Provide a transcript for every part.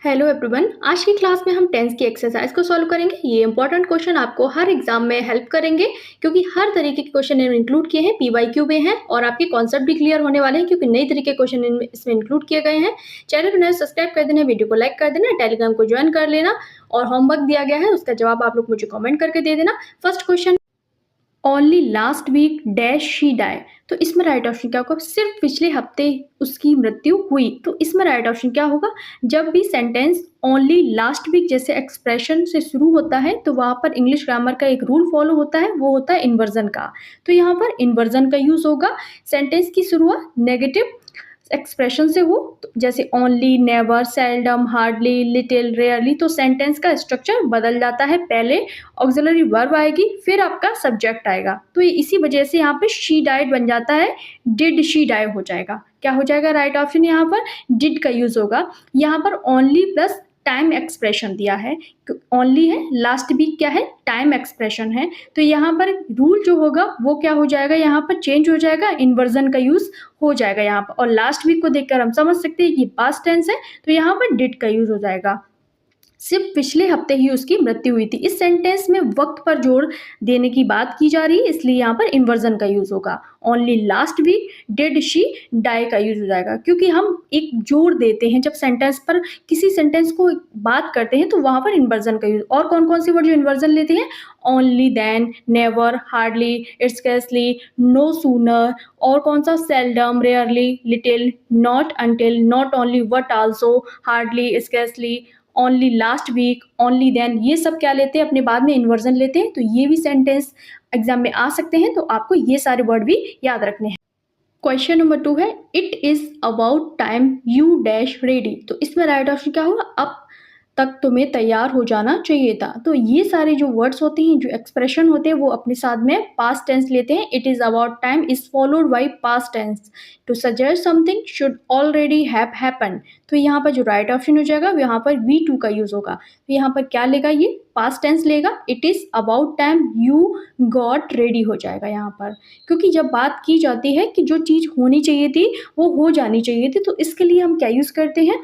Hello everyone. आज की class में हम टेंस की एक्सरसाइज को सॉल्व करेंगे। ये इंपॉर्टेंट क्वेश्चन आपको हर एग्जाम में हेल्प करेंगे क्योंकि हर तरीके के क्वेश्चन इंक्लूड किए हैं, पीवाईक्यू में हैं और आपके कॉन्सेप्ट भी क्लियर होने वाले हैं क्योंकि नई तरीके के क्वेश्चन इसमें इंक्लूड किए गए हैं। चैनल को नए सब्सक्राइब कर देना, वीडियो को लाइक कर देना, टेलीग्राम को ज्वाइन कर लेना और होमवर्क दिया गया है उसका जवाब आप लोग मुझे कॉमेंट करके दे देना। First question, only last week dash she die. तो इसमें राइट ऑप्शन क्या होगा? सिर्फ पिछले हफ्ते उसकी मृत्यु हुई। तो इसमें राइट ऑप्शन क्या होगा? जब भी सेंटेंस ओनली लास्ट वीक जैसे एक्सप्रेशन से शुरू होता है तो वहां पर इंग्लिश ग्रामर का एक रूल फॉलो होता है, वो होता है इन्वर्जन का। तो यहाँ पर इन्वर्जन का यूज होगा। सेंटेंस की शुरुआत नेगेटिव एक्सप्रेशन से हो, तो जैसे only, never, seldom, hardly, little, rarely, तो सेंटेंस का स्ट्रक्चर बदल जाता है। पहले ऑक्सिलरी वर्ब आएगी, फिर आपका सब्जेक्ट आएगा। तो इसी वजह से यहाँ पे शी डाइड बन जाता है, डिड शी डाई हो जाएगा। क्या हो जाएगा? राइट ऑप्शन यहाँ पर डिड का यूज होगा। यहाँ पर ओनली प्लस टाइम एक्सप्रेशन दिया है, ओनली है, लास्ट वीक क्या है? टाइम एक्सप्रेशन है। तो यहाँ पर रूल जो होगा वो क्या हो जाएगा? यहाँ पर चेंज हो जाएगा, इन्वर्जन का यूज हो जाएगा यहाँ पर। और लास्ट वीक को देखकर हम समझ सकते हैं कि पास्ट टेंस है, तो यहाँ पर डिड का यूज हो जाएगा। सिर्फ पिछले हफ्ते ही उसकी मृत्यु हुई थी। इस सेंटेंस में वक्त पर जोर देने की बात की जा रही है, इसलिए यहाँ पर इन्वर्जन का यूज होगा। Only last week did she die का यूज हो जाएगा, क्योंकि हम एक जोर देते हैं जब सेंटेंस पर, किसी सेंटेंस को बात करते हैं तो वहां पर इन्वर्जन का यूज। और कौन कौन से वर्ड जो इन्वर्जन लेते हैं? Only, then, never, hardly, scarcely, no sooner, और कौन सा? Seldom, rarely, little, not, until, not only, but also, hardly, scarcely, only last week, only then, ये सब क्या लेते हैं? अपने बाद में इन्वर्जन लेते हैं। तो ये भी सेंटेंस एग्जाम में आ सकते हैं, तो आपको ये सारे वर्ड भी याद रखने हैं। क्वेश्चन नंबर 2 है, it is about time you dash ready. तो इसमें राइट ऑप्शन क्या होगा? अब तक तुम्हें तैयार हो जाना चाहिए था। तो ये सारे जो वर्ड्स होते हैं, जो एक्सप्रेशन होते हैं, वो अपने साथ में पास्ट टेंस लेते हैं। It is about time is followed by past tense to suggest something should already have happen. तो यहाँ पर जो राइट ऑप्शन हो जाएगा यहाँ पर V2 का यूज होगा। तो यहाँ पर क्या लेगा? ये पास्ट टेंस लेगा। It is about time you got ready हो जाएगा यहाँ पर, क्योंकि जब बात की जाती है कि जो चीज़ होनी चाहिए थी वो हो जानी चाहिए थी, तो इसके लिए हम क्या यूज़ करते हैं?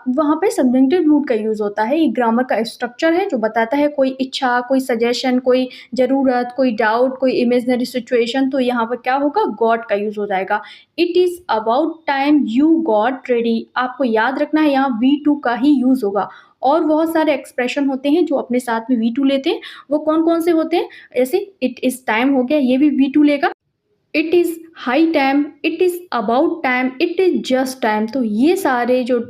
वहाँ पे सब्जेक्टिव रूट का यूज़ होता है। ये ग्रामर का स्ट्रक्चर है जो बताता है कोई इच्छा, कोई सजेशन, कोई ज़रूरत, कोई डाउट, कोई इमेजिनरी सिचुएशन। तो यहाँ पर क्या होगा? गॉट का यूज़ हो जाएगा। It is about time you got ready. आपको याद रखना है यहाँ V2 का ही यूज़ होगा। और बहुत सारे एक्सप्रेशन होते हैं जो अपने साथ में V2 लेते हैं। वो कौन कौन से होते हैं? जैसे इट इज़ टाइम हो गया, ये भी V2 लेगा। It is high time, it is about time, it is just time. तो ये सारे जो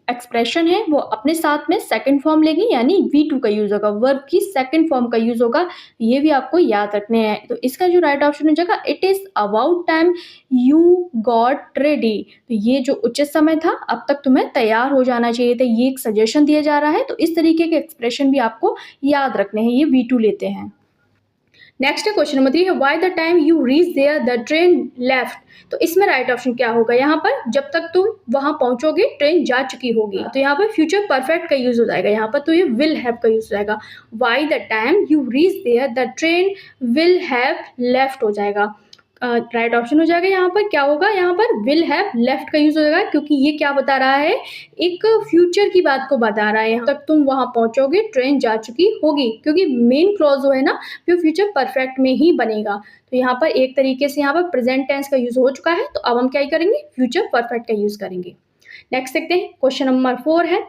एक्सप्रेशन है वो अपने साथ में सेकंड फॉर्म लेंगे, यानी V2 का यूज होगा, वर्ब की सेकंड फॉर्म का यूज होगा। ये भी आपको याद रखने हैं। तो इसका जो राइट ऑप्शन हो जाएगा, it is about time you got ready. तो ये जो उचित समय था, अब तक तुम्हें तैयार हो जाना चाहिए था, ये एक सजेशन दिया जा रहा है। तो इस तरीके के एक्सप्रेशन भी आपको याद रखने हैं, ये V2 लेते हैं। नेक्स्ट क्वेश्चन नंबर 3 है, why the time you reach there the train left. तो इसमें राइट ऑप्शन क्या होगा? यहाँ पर जब तक तुम वहां पहुंचोगे ट्रेन जा चुकी होगी। तो यहाँ पर फ्यूचर परफेक्ट का यूज हो जाएगा यहाँ पर, तो ये विल हैव का यूज हो जाएगा। Why the time you reach there the train will have left हो जाएगा। राइट ऑप्शन हो जाएगा। यहाँ पर क्या होगा? यहाँ पर विल हैव लेफ्ट का यूज हो जाएगा, क्योंकि ये क्या बता रहा है? एक फ्यूचर की बात को बता रहा है। यहाँ तक तुम वहां पहुंचोगे ट्रेन जा चुकी होगी, क्योंकि मेन क्लॉज जो है ना वो फ्यूचर परफेक्ट में ही बनेगा। तो यहाँ पर एक तरीके से यहाँ पर प्रेजेंट टेंस का यूज हो चुका है, तो अब हम क्या करेंगे? फ्यूचर परफेक्ट का यूज करेंगे। नेक्स्ट देखते हैं, क्वेश्चन नंबर 4 है,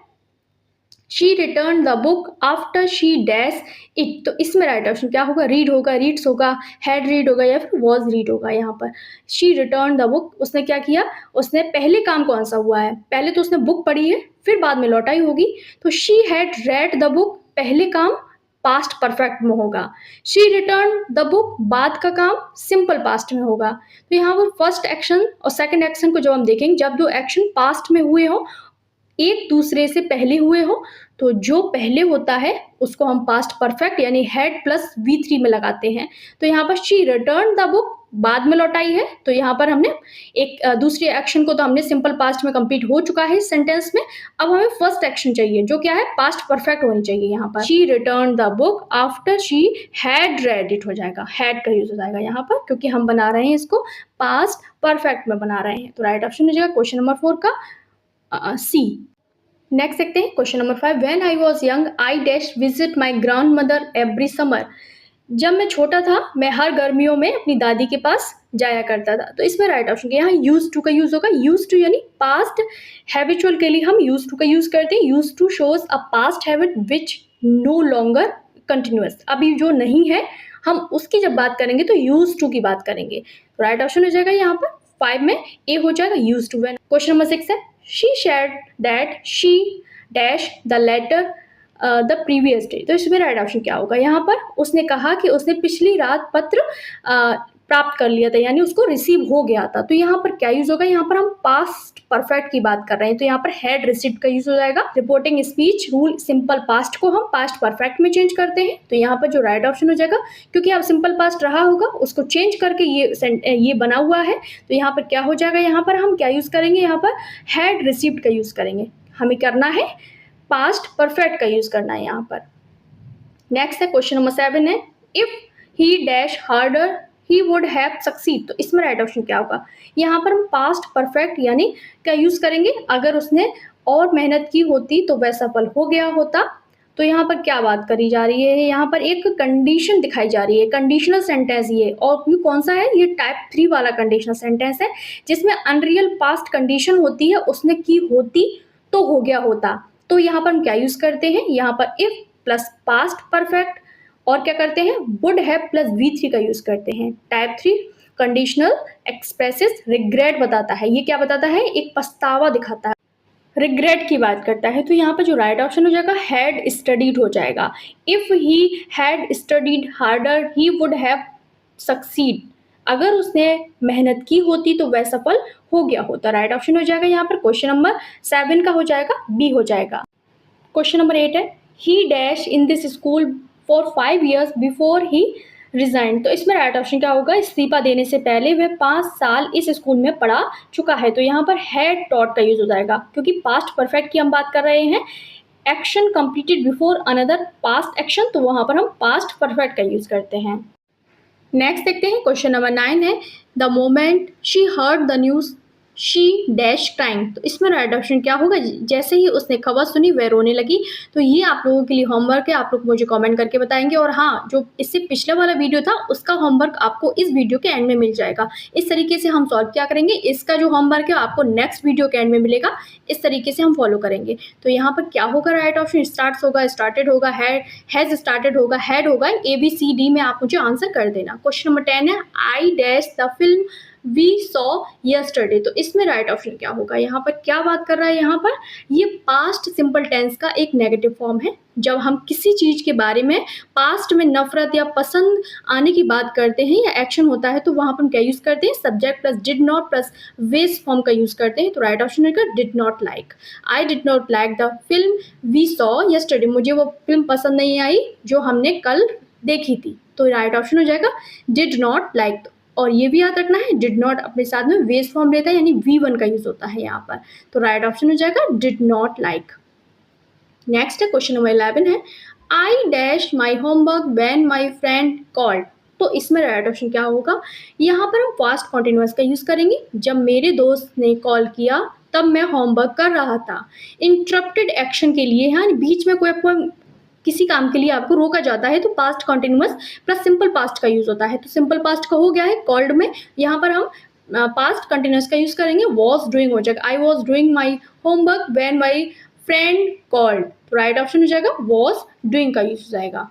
she return the book after she dash it. तो इसमें राइट ऑप्शन क्या होगा? रीड होगा, रीड्स होगा, हैड रीड होगा, या फिर वॉज रीड होगा। यहाँ पर शी रिटर्न द बुक, उसने क्या किया? उसने पहले काम कौन सा हुआ है? पहले तो उसने बुक पढ़ी है, फिर बाद में लौटाई होगी। तो she had read the book, पहले काम पास्ट परफेक्ट में होगा। शी रिटर्न द बुक, बाद का काम सिंपल पास्ट में होगा। तो यहाँ पर फर्स्ट एक्शन और सेकंड एक्शन को जब हम देखेंगे, जब दो एक्शन पास्ट में हुए हो, एक दूसरे से पहले हुए हो, तो जो पहले होता है उसको हम पास्ट परफेक्ट यानी हैड प्लस V3 में लगाते हैं। तो यहाँ पर शी रिटर्न द बुक बाद में लौटाई है, तो यहाँ पर हमने एक दूसरे एक्शन को तो हमने सिंपल पास्ट में कंप्लीट हो चुका है इस सेंटेंस में। अब हमें फर्स्ट एक्शन चाहिए जो क्या है? पास्ट परफेक्ट होनी चाहिए। यहाँ पर she return the book after she had read it हो जाएगा, हैड का यूज हो जाएगा यहाँ पर, क्योंकि हम बना रहे हैं इसको पास्ट परफेक्ट में बना रहे हैं। तो राइट ऑप्शन हो जाएगा क्वेश्चन नंबर 4 का C। नेक्स्ट देखते हैं question number 5। When I was young I dash visit my grandmother every summer. जब मैं छोटा था मैं हर गर्मियों में अपनी दादी के पास जाया करता था। तो इसमें राइट ऑप्शन यहाँ यूज टू का यूज होगा। यूज टू यानी पास्ट हैबिचुअल के लिए हम यूज टू का यूज करते हैं। Used to shows a past habit which no longer continuous. अभी जो नहीं है हम उसकी जब बात करेंगे तो यूज टू की बात करेंगे। तो राइट ऑप्शन हो जाएगा यहाँ पर 5 में ए हो जाएगा यूज टू। क्वेश्चन नंबर 6 है she shared that she dash the letter the previous day. तो इसमें राइट ऑप्शन क्या होगा। यहाँ पर उसने कहा कि उसने पिछली रात पत्र प्राप्त कर लिया था, यानी उसको रिसीव हो गया था। तो यहाँ पर क्या यूज होगा। यहाँ पर हम पास्ट परफेक्ट की बात कर रहे हैं तो यहाँ पर हैड रिसीव्ड का यूज हो जाएगा। Reporting speech rule simple past को हम पास्ट परफेक्ट में चेंज करते हैं। तो यहाँ पर जो राइट ऑप्शन हो जाएगा, क्योंकि अब सिंपल पास्ट रहा होगा उसको चेंज करके ये बना हुआ है। तो यहाँ पर क्या हो जाएगा। यहाँ पर हम क्या यूज करेंगे। यहाँ पर हैड रिसीव्ड का यूज करेंगे। हमें करना है पास्ट परफेक्ट का यूज करना है यहाँ पर। नेक्स्ट है क्वेश्चन नंबर 7 है if he dash harder he would have succeed. तो इसमें राइट ऑप्शन क्या होगा। यहाँ पर हम पास्ट परफेक्ट यानी क्या यूज करेंगे। अगर उसने और मेहनत की होती तो वह सफल हो गया होता। तो यहाँ पर क्या बात करी जा रही है। यहाँ पर एक कंडीशन दिखाई जा रही है, कंडीशनल सेंटेंस ये। और ये कौन सा है, ये टाइप 3 वाला कंडीशनल सेंटेंस है जिसमें अनरियल पास्ट कंडीशन होती है। उसने की होती तो हो गया होता। तो यहाँ पर हम क्या यूज करते हैं। यहाँ पर इफ प्लस पास्ट परफेक्ट और क्या करते हैं वुड हैव प्लस V3 का यूज करते हैं। टाइप 3 कंडीशनल एक्सप्रेसेस रिग्रेट बताता है। ये क्या बताता है, एक पछतावा दिखाता है, रिग्रेट की बात करता है। तो यहाँ पर जो राइट ऑप्शन हो जाएगा हैड स्टडीड हो जाएगा। If he had studied harder he would have succeed. अगर उसने मेहनत की होती तो वह सफल हो गया होता। राइट ऑप्शन हो जाएगा यहाँ पर क्वेश्चन नंबर 7 का हो जाएगा बी हो जाएगा। क्वेश्चन नंबर 8 है ही dash in this school for 5 years before he resign. तो इसमें राइट ऑप्शन क्या होगा। इस्तीफा देने से पहले वह 5 साल इस स्कूल में पढ़ा चुका है। तो यहाँ पर हैड टॉट का यूज हो जाएगा, क्योंकि पास्ट परफेक्ट की हम बात कर रहे हैं। Action completed before another past action, तो वहां पर हम पास्ट परफेक्ट का यूज करते हैं। नेक्स्ट देखते हैं क्वेश्चन नंबर 9 है the moment she heard the news she dash crying. तो इसमें राइट ऑप्शन क्या होगा। जैसे ही उसने खबर सुनी वह रोने लगी। तो ये आप लोगों के लिए होमवर्क है, आप लोग मुझे कमेंट करके बताएंगे। और हाँ, जो इससे पिछला वाला वीडियो था उसका होमवर्क आपको इस वीडियो के एंड में मिल जाएगा। इस तरीके से हम सॉल्व क्या करेंगे, इसका जो होमवर्क है आपको नेक्स्ट वीडियो के एंड में मिलेगा। इस तरीके से हम फॉलो करेंगे। तो यहाँ पर क्या होगा, राइट ऑप्शन स्टार्ट होगा, स्टार्टेड होगा, हैज स्टार्टेड होगा, हैड होगा। ABCD में आप मुझे आंसर कर देना। क्वेश्चन नंबर 10 है I dash the film we saw yesterday. तो इसमें राइट ऑप्शन क्या होगा। यहाँ पर क्या बात कर रहा है। यहाँ पर ये पास्ट सिंपल टेंस का एक नेगेटिव फॉर्म है। जब हम किसी चीज के बारे में पास्ट में नफरत या पसंद आने की बात करते हैं या एक्शन होता है तो वहां पर हम क्या यूज करते हैं, subject plus did not plus base form का यूज करते हैं। तो राइट ऑप्शन होगा did not like. I did not like the film we saw yesterday. मुझे वो फिल्म पसंद नहीं आई जो हमने कल देखी थी। तो राइट ऑप्शन हो जाएगा डिड नॉट लाइक। और ये भी याद रखना है डिड नॉट अपने साथ में वेस फॉर्म लेता है, यानी V1 का यूज होता है यहाँ पर। तो राइट ऑप्शन हो जाएगा डिड नॉट लाइक। नेक्स्ट है क्वेश्चन नंबर 11 है I dash my homework when my friend called. तो इसमें राइट ऑप्शन क्या होगा। यहाँ पर हम पास्ट कॉन्टिन्यूअस का यूज करेंगे। जब मेरे दोस्त ने कॉल किया तब मैं होमवर्क कर रहा था। इंटरप्टेड एक्शन के लिए यहाँ बीच में कोई आपको किसी काम के लिए आपको रोका जाता है तो past continuous plus simple past का यूज होता है। तो सिंपल पास्ट का हो गया है कॉल्ड में। यहाँ पर हम पास्ट कंटिन्यूअस का यूज करेंगे, वॉज डूइंग हो जाएगा। I was doing my homework when my friend called. तो राइट ऑप्शन हो जाएगा वॉज डूइंग का यूज हो जाएगा।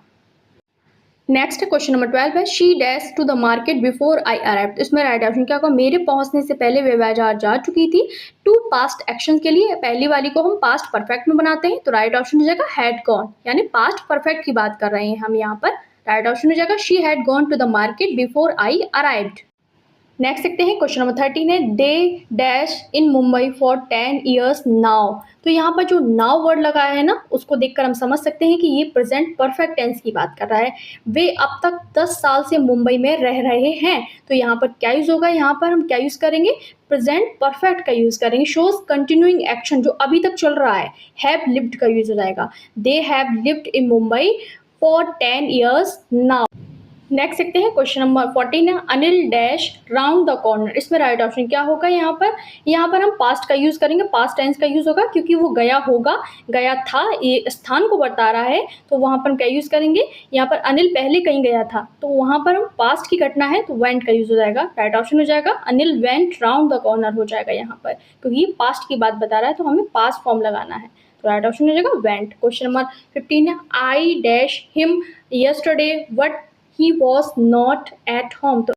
नेक्स्ट क्वेश्चन नंबर 12 है she dash to the market before I arrive. तो इसमें राइट ऑप्शन क्या होगा। मेरे पहुंचने से पहले वे बाजार जा चुकी थी। टू पास्ट एक्शन के लिए पहली वाली को हम पास्ट परफेक्ट में बनाते हैं। तो राइट ऑप्शन हो जाएगा हैड गॉन, यानी पास्ट परफेक्ट की बात कर रहे हैं हम यहाँ पर। राइट ऑप्शन हो जाएगा she had gone to the market before I arrived. Next देखते हैं क्वेश्चन नंबर 13 है they dash in Mumbai for 10 years now. तो यहाँ पर जो नाउ वर्ड लगाया है ना उसको देखकर हम समझ सकते हैं कि ये प्रेजेंट परफेक्ट टेंस की बात कर रहा है। वे अब तक 10 साल से मुंबई में रह रहे हैं। तो यहाँ पर क्या यूज होगा, यहाँ पर हम क्या यूज करेंगे, प्रेजेंट परफेक्ट का यूज करेंगे। शोज कंटिन्यूइंग एक्शन जो अभी तक चल रहा है, हैव लिव्ड का यूज हो जाएगा। They have lived in Mumbai for 10 years now. Next देखते हैं क्वेश्चन नंबर 14 है Anil dash round the corner. इसमें राइट ऑप्शन क्या होगा? यहाँ पर हम पास्ट का यूज़ करेंगे, पास्ट टेंस का यूज़ होगा क्योंकि वो गया होगा, गया था, ये स्थान को बता रहा है, तो वहाँ पर हम क्या यूज़ करेंगे? यहाँ पर अनिल पहले कहीं गया था, तो वहाँ पर हम पास्ट की घटना है तो वेंट का यूज़ हो जाएगा। राइट ऑप्शन हो जाएगा Anil went round the corner हो जाएगा यहाँ पर, क्योंकि ये पास्ट की बात बता रहा है तो हमें पास्ट फॉर्म लगाना है। तो राइट ऑप्शन हो जाएगा वेंट। क्वेश्चन नंबर 15 है I dash him yesterday but he was not at home. तो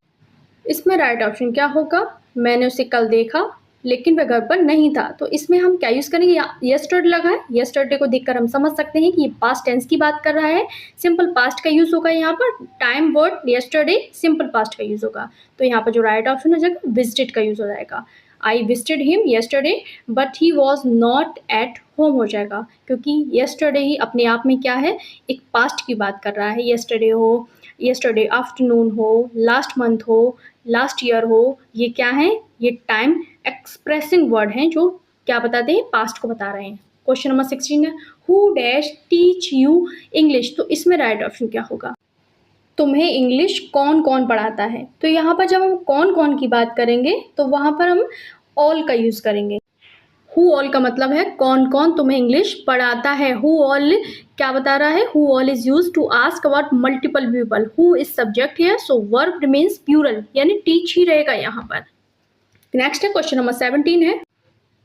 इसमें राइट ऑप्शन क्या होगा? मैंने उसे कल देखा लेकिन वह घर पर नहीं था। तो इसमें हम क्या यूज़ करेंगे? यस्टरडे लगा है, यस्टरडे को देखकर हम समझ सकते हैं कि ये पास्ट टेंस की बात कर रहा है। सिंपल पास्ट का यूज़ होगा यहाँ पर, time word yesterday simple past का यूज़ होगा। तो यहाँ पर जो राइट ऑप्शन हो जाएगा विजिटेड का यूज़ हो जाएगा। I visited him yesterday but he was not at home हो जाएगा, क्योंकि यस्टरडे ही अपने आप में क्या है? एक पास्ट की बात कर रहा है। यस्टरडे हो, यस्टरडे आफ्टरनून हो, लास्ट मंथ हो, लास्ट ईयर हो, ये क्या है? ये टाइम एक्सप्रेसिंग वर्ड हैं जो क्या बताते हैं? पास्ट को बता रहे हैं। क्वेश्चन नंबर 16 है who dash teach you English. तो इसमें राइट ऑप्शन क्या होगा? तुम्हें इंग्लिश कौन कौन पढ़ाता है। तो यहाँ पर जब हम कौन कौन की बात करेंगे तो वहाँ पर हम ऑल का यूज़ करेंगे। हु ऑल का मतलब है कौन कौन तुम्हें इंग्लिश पढ़ाता है। हु ऑल क्या बता रहा है? Who all is use to ask about multiple people. Who is subject है, सो वर्ब रिमेन्स प्लूरल, यानी टीच ही रहेगा यहाँ पर। नेक्स्ट है क्वेश्चन नंबर 17 है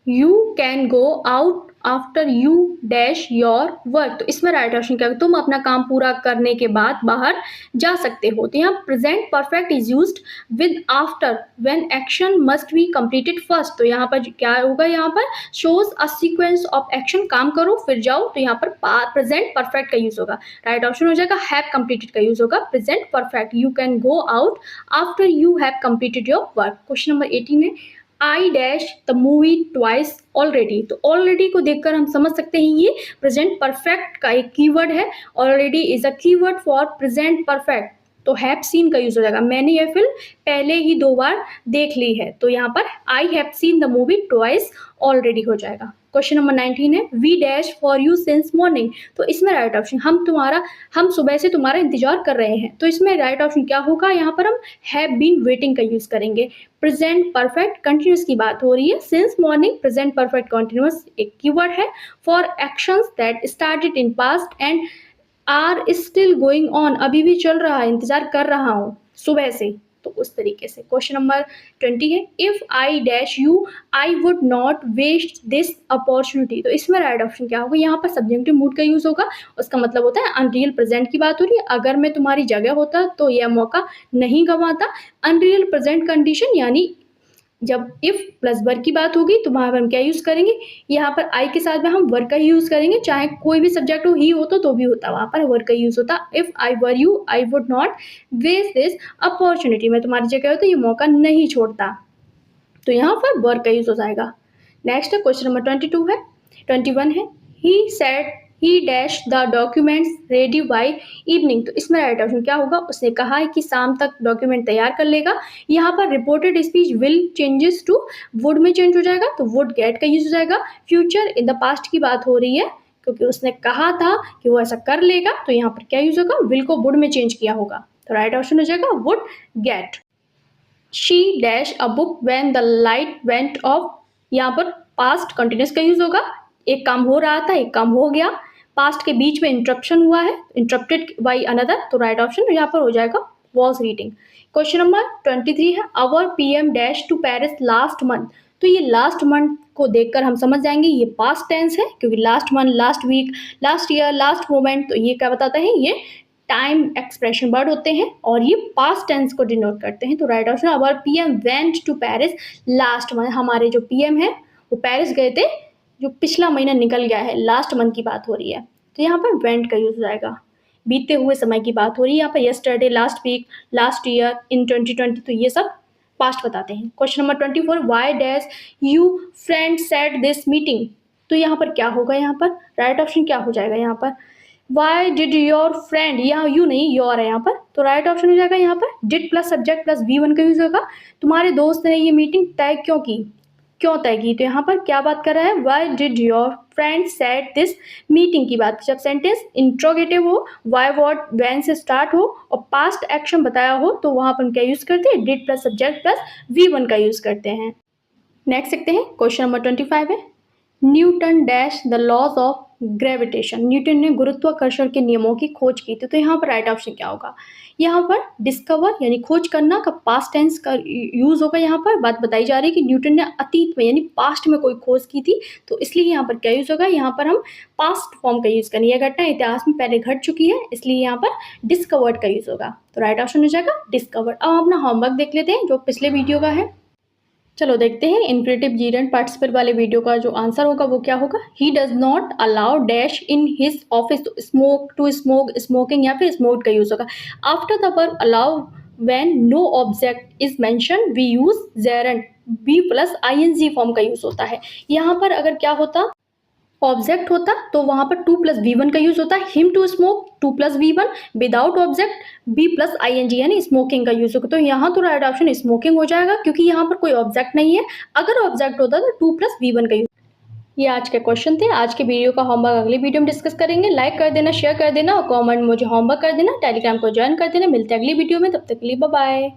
you can go out after you dash your work. तो इसमें राइट ऑप्शन क्या है? तुम अपना काम पूरा करने के बाद बाहर जा सकते हो। तो यहाँ present perfect is used with after when action must be completed first. तो यहाँ पर क्या होगा? यहाँ पर shows a sequence of action, काम करो फिर जाओ, तो यहाँ पर प्रेजेंट परफेक्ट का यूज होगा। राइट ऑप्शन हो जाएगा हैव कंप्लीटेड का यूज होगा। Present perfect you can go out after you have completed your work. Question number 18 है I dash the movie twice already. तो ऑलरेडी को देखकर हम समझ सकते हैं ये प्रेजेंट परफेक्ट का एक कीवर्ड है। Already is a keyword for present perfect. तो हैव सीन का यूज हो जाएगा। मैंने यह फिल्म पहले ही 2 बार देख ली है। तो यहाँ पर I have seen the movie twice already हो जाएगा। क्वेश्चन नंबर 19 है we dash for you since morning. तो इसमें राइट ऑप्शन हम सुबह से तुम्हारा इंतजार कर रहे हैं। तो इसमें राइट ऑप्शन क्या होगा? यहाँ पर हम हैव बीन वेटिंग का यूज करेंगे। प्रेजेंट परफेक्ट कंटिन्यूस की बात हो रही है। Since morning present perfect continuous एक कीवर्ड है for actions that started in past and are still going on, अभी भी चल रहा है, इंतजार कर रहा हूँ सुबह से। तो उस तरीके से। क्वेश्चन नंबर 20 है if I dash you I would not waste this opportunity. तो इसमें राइट ऑप्शन क्या होगा? यहाँ पर सब्जेक्टिव मूड का यूज होगा। उसका मतलब होता है अनरियल प्रेजेंट की बात हो रही है। अगर मैं तुम्हारी जगह होता तो यह मौका नहीं गंवाता। अनरियल प्रेजेंट कंडीशन यानी जब इफ प्लस वर्क की बात होगी तो वहां पर हम क्या यूज करेंगे? यहाँ पर आई के साथ में हम वर्क का ही यूज करेंगे, चाहे कोई भी सब्जेक्ट हो, ही होता तो भी होता, वहां पर वर्क का यूज होता। If I were you I would not waste this opportunity, मैं तुम्हारी जगह हो तो ये मौका नहीं छोड़ता। तो यहाँ पर वर्क का यूज हो जाएगा। नेक्स्ट है क्वेश्चन नंबर 21 है he said he dash the documents ready by evening. तो इसमें राइट ऑप्शन क्या होगा? उसने कहा है कि शाम तक डॉक्यूमेंट तैयार कर लेगा। यहाँ पर reported speech will changes to would में चेंज हो जाएगा, तो वुड गेट का यूज हो जाएगा। फ्यूचर इन द पास्ट की बात हो रही है क्योंकि उसने कहा था कि वो ऐसा कर लेगा, तो यहाँ पर क्या यूज होगा? विल को वुड में चेंज किया होगा। तो राइट ऑप्शन हो जाएगा would get. She dash a book when the light went of. यहाँ पर पास्ट कंटिन्यूस का यूज होगा। एक काम हो रहा था, एक काम हो गया, पास्ट के बीच में इंटरप्शन हुआ है, इंटरप्टेड बाई अनदर। तो राइट ऑप्शन यहाँ पर हो जाएगा वॉज रीडिंग। क्वेश्चन नंबर 23 है our PM dash to Paris last month. तो ये लास्ट मंथ को देखकर हम समझ जाएंगे ये पास्ट टेंस है, क्योंकि last month, last week, last year, last moment, तो ये क्या बताता है? ये टाइम एक्सप्रेशन वर्ड होते हैं और ये पास्ट टेंस को डिनोट करते हैं। तो right option our PM went to Paris last month. हमारे जो पीएम है वो पेरिस गए थे, जो पिछला महीना निकल गया है, लास्ट मंथ की बात हो रही है। तो यहाँ पर वेंट का यूज हो जाएगा। बीते हुए समय की बात हो रही है यहाँ पर। Yesterday, last week, last year, in 2020, तो ये सब पास्ट बताते हैं। Question number 24 why dash you friend set this meeting. तो यहाँ पर क्या होगा? यहाँ पर राइट ऑप्शन क्या हो जाएगा? यहाँ पर वाई डिड योर फ्रेंड, यहाँ यू नहीं योर है यहाँ पर, तो राइट ऑप्शन हो जाएगा यहाँ पर did plus subject plus V1 का यूज होगा। तुम्हारे दोस्त ने ये मीटिंग तय क्यों की? क्यों तय की? तो यहाँ पर क्या बात कर रहा है, why did your friend set this meeting की बात। जब सेंटेंस इंट्रोगेटिव हो, व्हाई व्हाट व्हेन से स्टार्ट हो और पास्ट एक्शन बताया हो तो वहां पर हम क्या यूज करते हैं, did plus subject plus V1 का यूज करते हैं। नेक्स्ट देखते हैं, क्वेश्चन नंबर 25 है, Newton dash the laws of gravitation. Newton ने गुरुत्वाकर्षण के नियमों की खोज की थी। तो यहाँ पर राइट ऑप्शन क्या होगा, यहाँ पर डिस्कवर यानी खोज करना का पास्ट टेंस का यूज होगा। यहाँ पर बात बताई जा रही है कि न्यूटन ने अतीत में यानी पास्ट में कोई खोज की थी, तो इसलिए यहाँ पर क्या यूज होगा, यहाँ पर हम पास्ट फॉर्म का यूज करेंगे। यह घटना इतिहास में पहले घट चुकी है, इसलिए यहाँ पर डिस्कवर्ड का यूज होगा। तो राइट ऑप्शन हो जाएगा डिस्कवर्ड। अब हम अपना होमवर्क देख लेते हैं जो पिछले वीडियो का है। चलो देखते हैं इन्फिनेटिव जीरेंट पार्टिसिपल वाले वीडियो का जो आंसर होगा वो क्या होगा। He does not allow dash in his office to smoke, smoking या फिर स्मोक का यूज होगा। After the verb allow when no object is mention we use gerund, be plus ING form का यूज होता है। यहाँ पर अगर क्या होता, ऑब्जेक्ट होता तो वहां पर 2 प्लस V1 का यूज होता है। Him to smoke 2 plus V1, without object B plus ING यानी स्मोकिंग का यूज होगा। तो यहाँ तो राइट ऑप्शन स्मोकिंग हो जाएगा क्योंकि यहाँ पर कोई ऑब्जेक्ट नहीं है। अगर ऑब्जेक्ट होता तो 2 प्लस V1 का यूज। ये आज के क्वेश्चन थे। आज के वीडियो का होमवर्क अगले वीडियो में डिस्कस करेंगे। लाइक कर देना, शेयर कर देना और कमेंट में मुझे होमवर्क कर देना, टेलीग्राम को ज्वाइन कर देना। मिलते हैं अगली वीडियो में, तब तक के लिए बाय बाय।